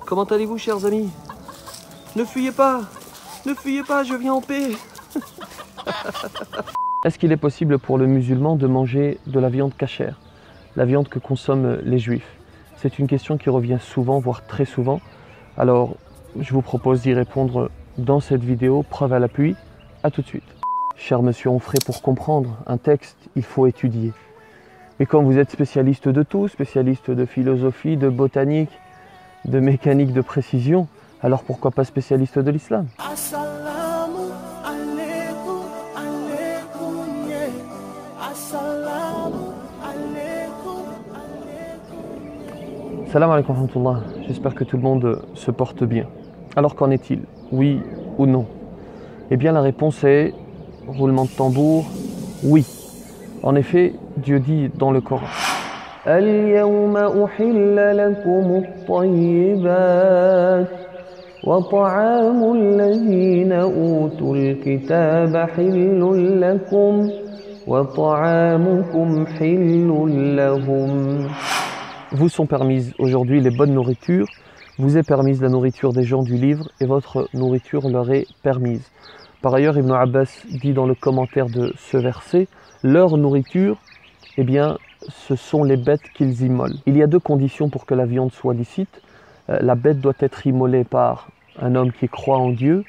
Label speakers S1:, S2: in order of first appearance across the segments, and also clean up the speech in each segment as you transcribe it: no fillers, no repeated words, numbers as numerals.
S1: Comment allez-vous, chers amis? Ne fuyez pas, je viens en paix. Est-ce qu'il est possible pour le musulman de manger de la viande cachère, la viande que consomment les juifs? C'est une question qui revient souvent, voire très souvent. Alors, je vous propose d'y répondre dans cette vidéo, preuve à l'appui. À tout de suite. Cher monsieur Onfray, pour comprendre un texte, il faut étudier. Mais quand vous êtes spécialiste de tout, spécialiste de philosophie, de botanique, de mécanique de précision, alors pourquoi pas spécialiste de l'islam? Salam alaikum wa rahmatullah, j'espère que tout le monde se porte bien. Alors qu'en est-il? Oui ou non? Eh bien la réponse est, roulement de tambour, oui. En effet, Dieu dit dans le Coran, اليوم أحل لكم الطيبات وطعام الذين أوتوا الكتاب حل لكم وطعامكم حل لهم. Vous sont permises aujourd'hui les bonnes nourritures, vous est permise la nourriture des gens du livre et votre nourriture leur est permise. Par ailleurs, Ibn Abbas dit dans le commentaire de ce verset, leur nourriture, eh bien, ce sont les bêtes qu'ils immolent. Il y a deux conditions pour que la viande soit licite. La bête doit être immolée par un homme qui croit en Dieu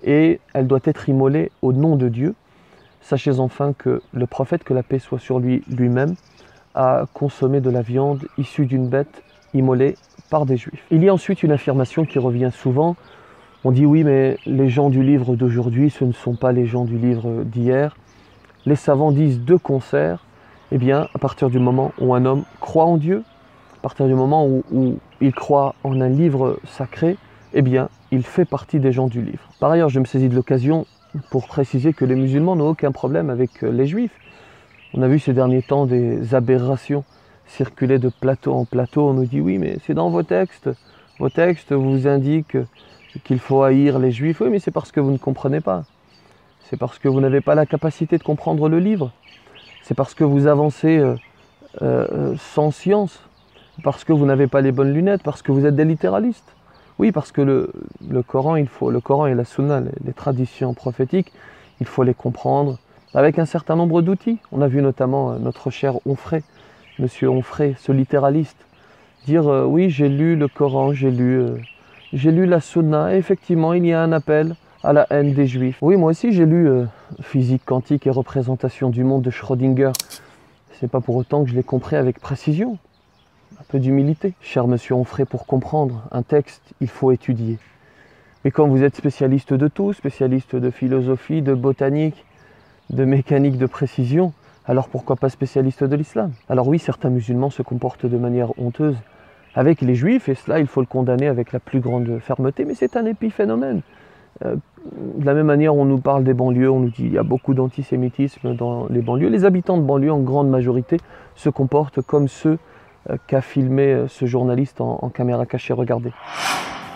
S1: et elle doit être immolée au nom de Dieu. Sachez enfin que le prophète, que la paix soit sur lui lui-même, a consommé de la viande issue d'une bête immolée par des juifs. Il y a ensuite une affirmation qui revient souvent. On dit oui, mais les gens du livre d'aujourd'hui, ce ne sont pas les gens du livre d'hier. Les savants disent de concert, eh bien, à partir du moment où un homme croit en Dieu, à partir du moment où il croit en un livre sacré, eh bien, il fait partie des gens du livre. Par ailleurs, je me saisis de l'occasion pour préciser que les musulmans n'ont aucun problème avec les juifs. On a vu ces derniers temps des aberrations circuler de plateau en plateau. On nous dit oui, mais c'est dans vos textes vous indiquent qu'il faut haïr les juifs. Oui, mais c'est parce que vous ne comprenez pas. C'est parce que vous n'avez pas la capacité de comprendre le livre. C'est parce que vous avancez sans science. Parce que vous n'avez pas les bonnes lunettes. Parce que vous êtes des littéralistes. Oui, parce que le Coran et la Sunna, les traditions prophétiques, il faut les comprendre avec un certain nombre d'outils. On a vu notamment notre cher Onfray, monsieur Onfray, ce littéraliste, dire oui, j'ai lu le Coran, j'ai lu la Sunna, et effectivement, il y a un appel à la haine des Juifs. Oui, moi aussi, j'ai lu Physique quantique et représentation du monde de Schrödinger. Ce n'est pas pour autant que je l'ai compris avec précision. Un peu d'humilité. Cher monsieur Onfray, pour comprendre un texte, il faut étudier. Mais quand vous êtes spécialiste de tout, spécialiste de philosophie, de botanique, de mécanique de précision, alors pourquoi pas spécialiste de l'islam? Alors oui, certains musulmans se comportent de manière honteuse avec les juifs, et cela, il faut le condamner avec la plus grande fermeté, mais c'est un épiphénomène. De la même manière, on nous parle des banlieues, on nous dit qu'il y a beaucoup d'antisémitisme dans les banlieues. Les habitants de banlieue, en grande majorité, se comportent comme ceux qu'a filmé ce journaliste en caméra cachée. Regardez.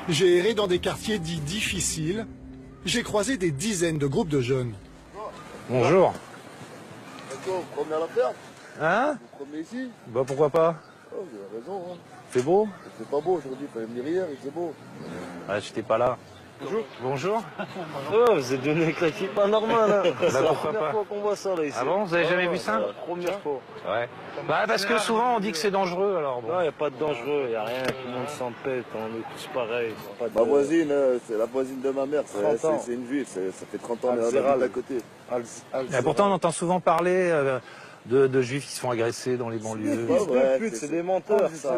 S2: J'ai erré dans des quartiers dits difficiles. J'ai croisé des dizaines de groupes de jeunes.
S3: Bonjour.
S4: D'accord, vous promenez à la ferme?
S3: Hein?
S4: Vous promenez ici?
S3: Bah pourquoi pas?
S4: Oh, vous avez raison, hein.
S3: C'est beau?
S4: C'est pas beau aujourd'hui, il fallait venir hier et c'est beau.
S3: Ouais, j'étais pas là.
S4: Bonjour.
S3: Bonjour.
S5: Oh, vous êtes devenu avec la kippa pas normal, hein. C'est la
S3: pourquoi
S5: première
S3: pas
S5: fois qu'on voit ça là ici.
S3: Ah bon, vous avez jamais vu ça?
S5: La première fois.
S3: Ouais. Bah parce que souvent on dit que c'est dangereux alors bon.
S5: Non, il n'y a pas de dangereux, il n'y a rien, tout le monde s'en pète, on est tous pareils. Pas de...
S4: Ma voisine, c'est la voisine de ma mère, c'est une ville, ça fait 30 ans qu'elle habite à côté.
S3: Et pourtant on entend souvent parler de juifs qui se font agresser dans les banlieues.
S5: C'est des menteurs ça.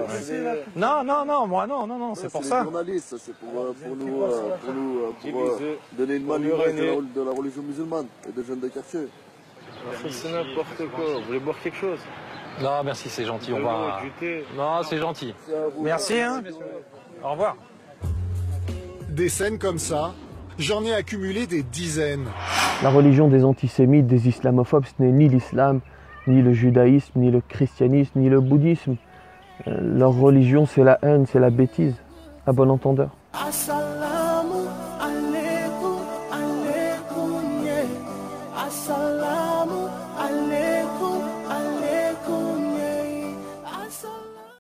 S3: Non, non, c'est pour ça.
S4: Les journalistes, c'est pour donner une bonne image de la religion musulmane et des jeunes de quartier.
S5: C'est n'importe quoi, vous voulez boire quelque chose?
S3: Non, merci, c'est gentil, on va... Non, c'est gentil. Merci, hein. Au revoir.
S2: Des scènes comme ça, j'en ai accumulé des dizaines.
S1: La religion des antisémites, des islamophobes, ce n'est ni l'islam, ni le judaïsme, ni le christianisme, ni le bouddhisme. Leur religion, c'est la haine, c'est la bêtise, à bon entendeur.